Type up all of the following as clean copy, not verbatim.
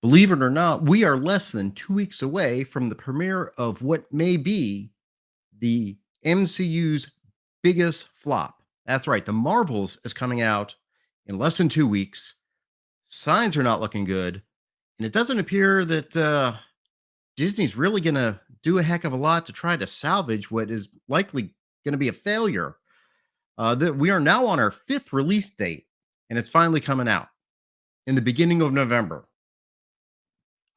Believe it or not, we are less than 2 weeks away from the premiere of what may be the MCU's biggest flop. That's right. The Marvels is coming out in less than 2 weeks. Signs are not looking good. And it doesn't appear that Disney's really going to do a heck of a lot to try to salvage what is likely going to be a failure. That we are now on our fifth release date, and it's finally coming out in the beginning of November.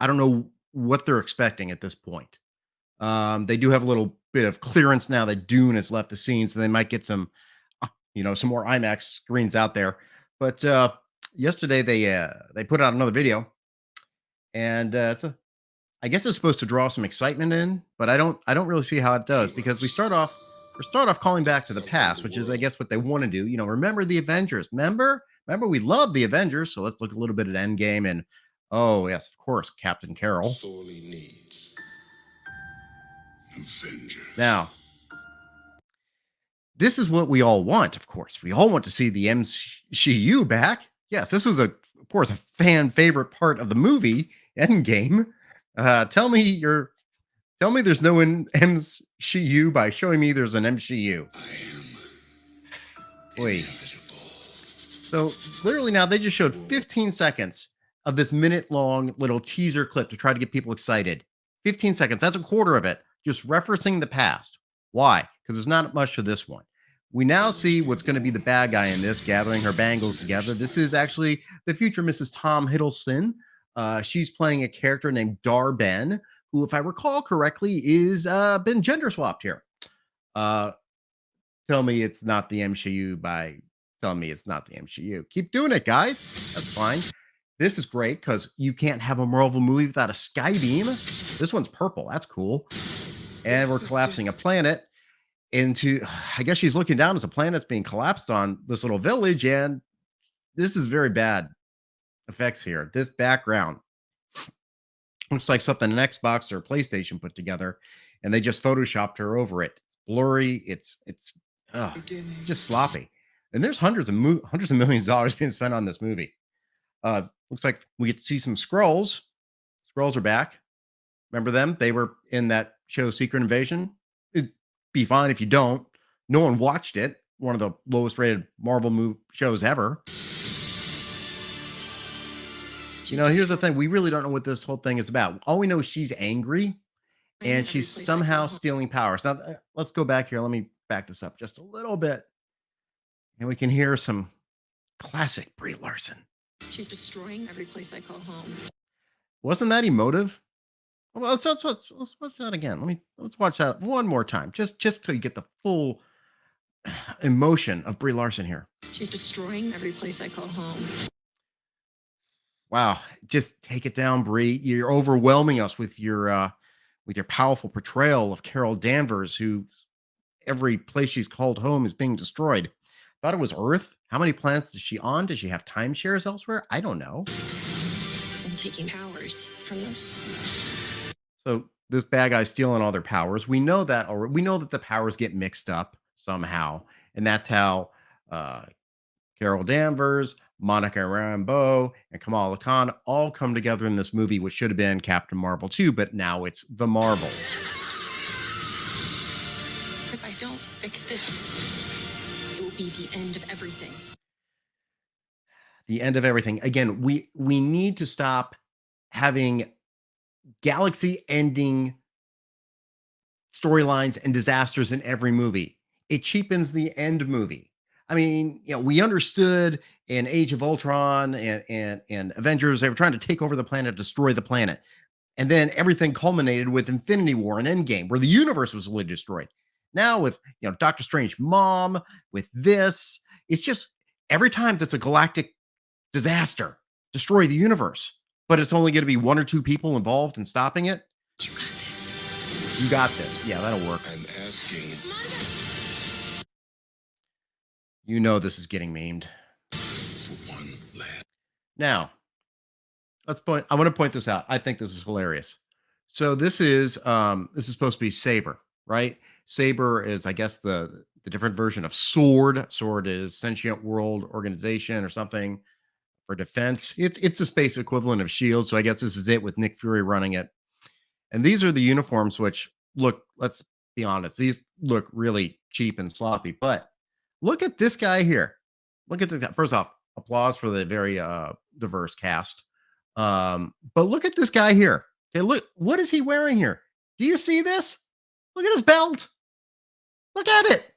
I don't know what they're expecting at this point. They do have a little bit of clearance now that Dune has left the scene, so they might get some more IMAX screens out there. But yesterday they put out another video, and I guess it's supposed to draw some excitement in, but I don't really see how it does because we start off calling back to the Something in past, the which is I world guess what they want to do. Remember the Avengers. Remember we love the Avengers, so let's look a little bit at Endgame and oh yes, of course, Captain Carol. sorely needs. Avengers. Now, this is what we all want, of course. We all want to see the MCU back. Yes, this was of course a fan favorite part of the movie Endgame. Tell me there's no MCU by showing me there's an MCU. I am Wait. inevitable. So literally now they just showed 15 seconds of this minute long little teaser clip to try to get people excited. 15 seconds. That's a quarter of it. Just referencing the past. Why? Because there's not much to this one. We now see what's going to be the bad guy in this, gathering her bangles together. This is actually the future Mrs. Tom Hiddleston. She's playing a character named Dar-Ben, who, if I recall correctly, is been gender swapped here. Uh, tell me it's not the MCU by telling me it's not the MCU. Keep doing it, guys. That's fine. This is great because you can't have a Marvel movie without a sky beam. This one's purple. That's cool. And we're This is collapsing a just planet into, I guess she's looking down as a planet's being collapsed on this little village. And this is very bad effects here. This background looks like something an Xbox or PlayStation put together, and they just photoshopped her over it. It's blurry. It's just beginning. sloppy. And there's hundreds of millions of dollars being spent on this movie. Looks like we get to see some scrolls. Scrolls are back. Remember them? They were in that show Secret Invasion. It'd be fine if you don't. No one watched it. One of the lowest rated Marvel shows ever. She's Here's the thing. destroying We really don't know what this whole thing is about. All we know is she's angry and every she's place I call somehow home. stealing powers. Now, let's go back here. Let me back this up just a little bit, and we can hear some classic Brie Larson. She's destroying every place I call home. Wasn't that emotive? Well, let's watch that again. Let's watch that one more time, just so you get the full emotion of Brie Larson here. She's destroying every place I call home. Wow, just take it down, Brie. You're overwhelming us with your powerful portrayal of Carol Danvers, who every place she's called home is being destroyed. Thought it was Earth. How many planets is she on? Does she have timeshares elsewhere? I don't know. I'm taking powers from this. So this bad guy's stealing all their powers. We know that, or we know that the powers get mixed up somehow, and that's how uh, Carol Danvers, Monica Rambeau, and Kamala Khan all come together in this movie, which should have been Captain Marvel 2, but now it's The Marvels. If I don't fix this, it will be the end of everything. The end of everything. Again, we need to stop having galaxy ending storylines and disasters in every movie. It cheapens the end movie. I mean, we understood in Age of Ultron and Avengers, they were trying to take over the planet, destroy the planet. And then everything culminated with Infinity War and Endgame, where the universe was literally destroyed. Now with Doctor Strange mom, with this, it's just every time it's a galactic disaster, destroy the universe. But it's only going to be one or two people involved in stopping it. You got this. You got this. Yeah, that'll work. I'm asking This is getting memed. for one last. Now, I want to point this out. I think this is hilarious. So this is supposed to be Saber, right? Saber is, I guess, the different version of Sword. Sword is Sentient World Organization or something. for defense. It's the space equivalent of Shield, so I guess this is it with Nick Fury running it. And these are the uniforms, which look, let's be honest, these look really cheap and sloppy. But look at this guy here. Look at the guy. First off, applause for the very diverse cast. But look at this guy here. Okay, look, what is he wearing here? Do you see this? Look at his belt. Look at it.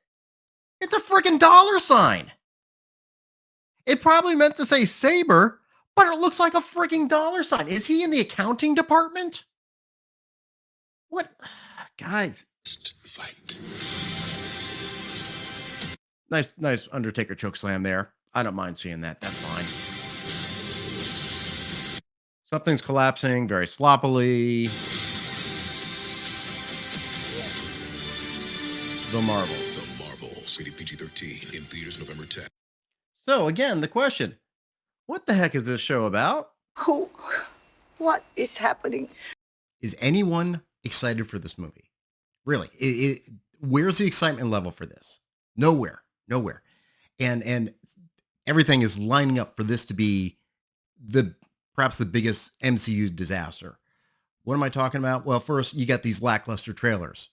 It's a freaking dollar sign. It probably meant to say Saber, but it looks like a freaking dollar sign. Is he in the accounting department? What? Guys. Fight. Nice Undertaker choke slam there. I don't mind seeing that. That's fine. Something's collapsing very sloppily. The Marvels. The Marvels. Rated PG-13 in theaters November 10th. So again, the question: what the heck is this show about? Who? What is happening? Is anyone excited for this movie? Really? Where's the excitement level for this? Nowhere. And everything is lining up for this to be perhaps the biggest MCU disaster. What am I talking about? Well, first you got these lackluster trailers.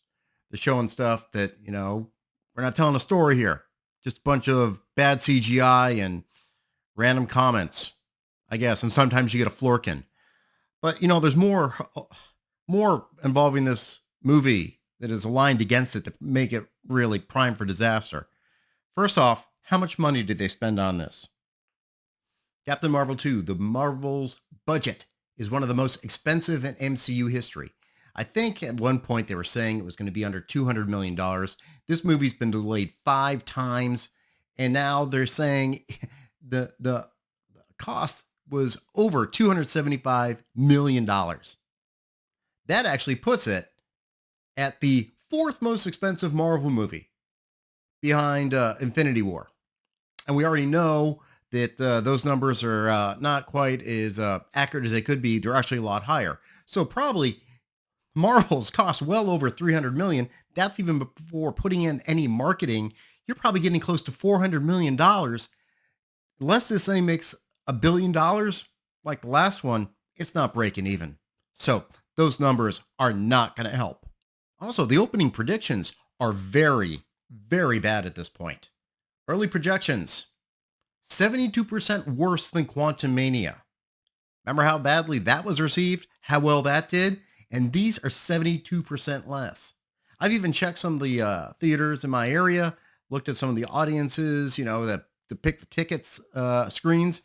They're showing stuff that, we're not telling a story here. Just a bunch of bad CGI and random comments, I guess. And sometimes you get a Florkin. But, there's more involving this movie that is aligned against it to make it really prime for disaster. First off, how much money did they spend on this? Captain Marvel 2, the Marvel's budget is one of the most expensive in MCU history. I think at one point they were saying it was going to be under $200 million. This movie's been delayed 5 times, and now they're saying the cost was over $275 million. That actually puts it at the 4th most expensive Marvel movie behind Infinity War. And we already know that those numbers are not quite as accurate as they could be. They're actually a lot higher. So probably Marvel's cost well over $300 million. That's even before putting in any marketing. You're probably getting close to $400 million. Unless this thing makes $1 billion like the last one, it's not breaking even. So those numbers are not going to help. Also, the opening predictions are very, very bad at this point. Early projections, 72% worse than Quantumania. Remember how badly that was received? How well that did? And these are 72% less. I've even checked some of the theaters in my area, looked at some of the audiences, that to pick the tickets screens.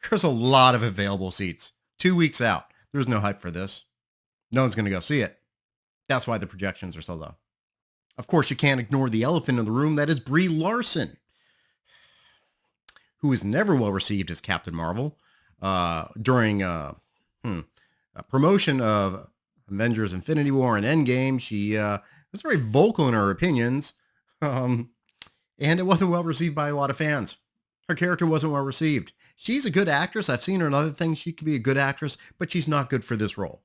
There's a lot of available seats. 2 weeks out. There's no hype for this. No one's going to go see it. That's why the projections are so low. Of course, you can't ignore the elephant in the room. That is Brie Larson, who is never well received as Captain Marvel. During a promotion of Avengers Infinity War and Endgame, she was very vocal in her opinions, and it wasn't well received by a lot of fans. Her character wasn't well received. She's a good actress. I've seen her in other things. She could be a good actress, but she's not good for this role.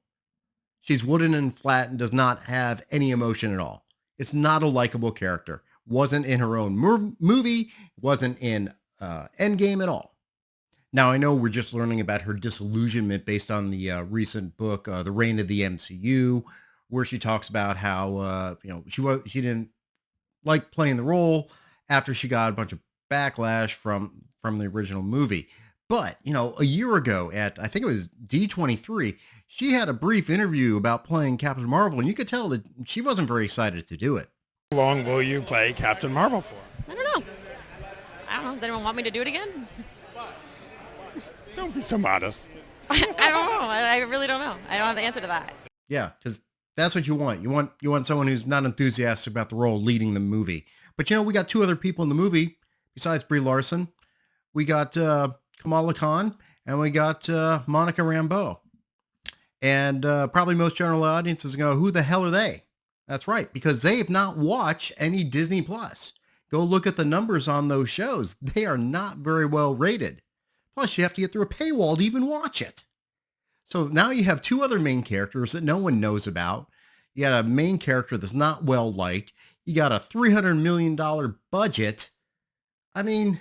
She's wooden and flat and does not have any emotion at all. It's not a likable character. Wasn't in her own movie. Wasn't in Endgame at all. Now, I know we're just learning about her disillusionment based on the recent book, The Reign of the MCU, where she talks about how, she didn't like playing the role after she got a bunch of backlash from the original movie. But, a year ago at, I think it was D23, she had a brief interview about playing Captain Marvel, and you could tell that she wasn't very excited to do it. How long will you play Captain Marvel for? I don't know. Does anyone want me to do it again? Don't be so modest. I don't know. I really don't know. I don't have the answer to that. Yeah, because that's what you want. You want someone who's not enthusiastic about the role leading the movie. But we got 2 other people in the movie besides Brie Larson. We got Kamala Khan and we got Monica Rambeau. And probably most general audiences go, who the hell are they? That's right, because they have not watched any Disney Plus. Go look at the numbers on those shows. They are not very well rated. Plus, you have to get through a paywall to even watch it. So now you have 2 other main characters that no one knows about. You got a main character that's not well liked. You got a $300 million budget. I mean,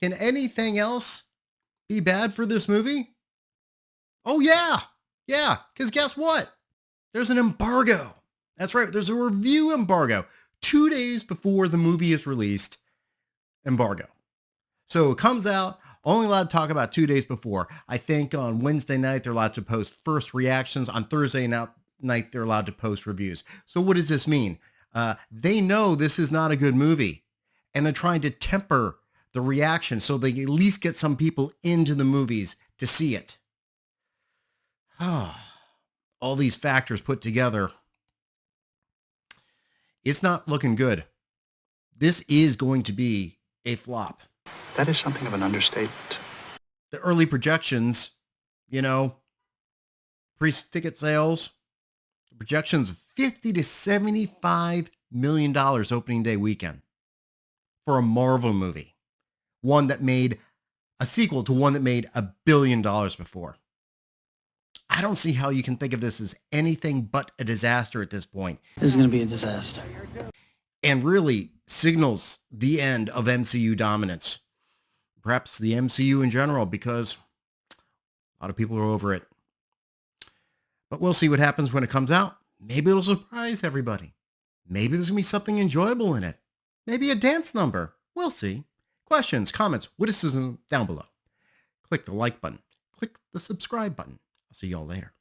can anything else be bad for this movie? Oh, yeah. Yeah. Because guess what? There's an embargo. That's right. There's a review embargo. 2 days before the movie is released, embargo. So it comes out, only allowed to talk about 2 days before. I think on Wednesday night, they're allowed to post first reactions. On Thursday night, they're allowed to post reviews. So what does this mean? They know this is not a good movie, and they're trying to temper the reaction so they at least get some people into the movies to see it. All these factors put together, it's not looking good. This is going to be a flop. That is something of an understatement. The early projections, pre-ticket sales, projections of $50 to $75 million opening day weekend for a Marvel movie. One that made a sequel to one that made $1 billion before. I don't see how you can think of this as anything but a disaster at this point. This is going to be a disaster. And really signals the end of MCU dominance. Perhaps the MCU in general, because a lot of people are over it. But we'll see what happens when it comes out. Maybe it'll surprise everybody. Maybe there's going to be something enjoyable in it. Maybe a dance number. We'll see. Questions, comments, witticism down below. Click the like button. Click the subscribe button. I'll see y'all later.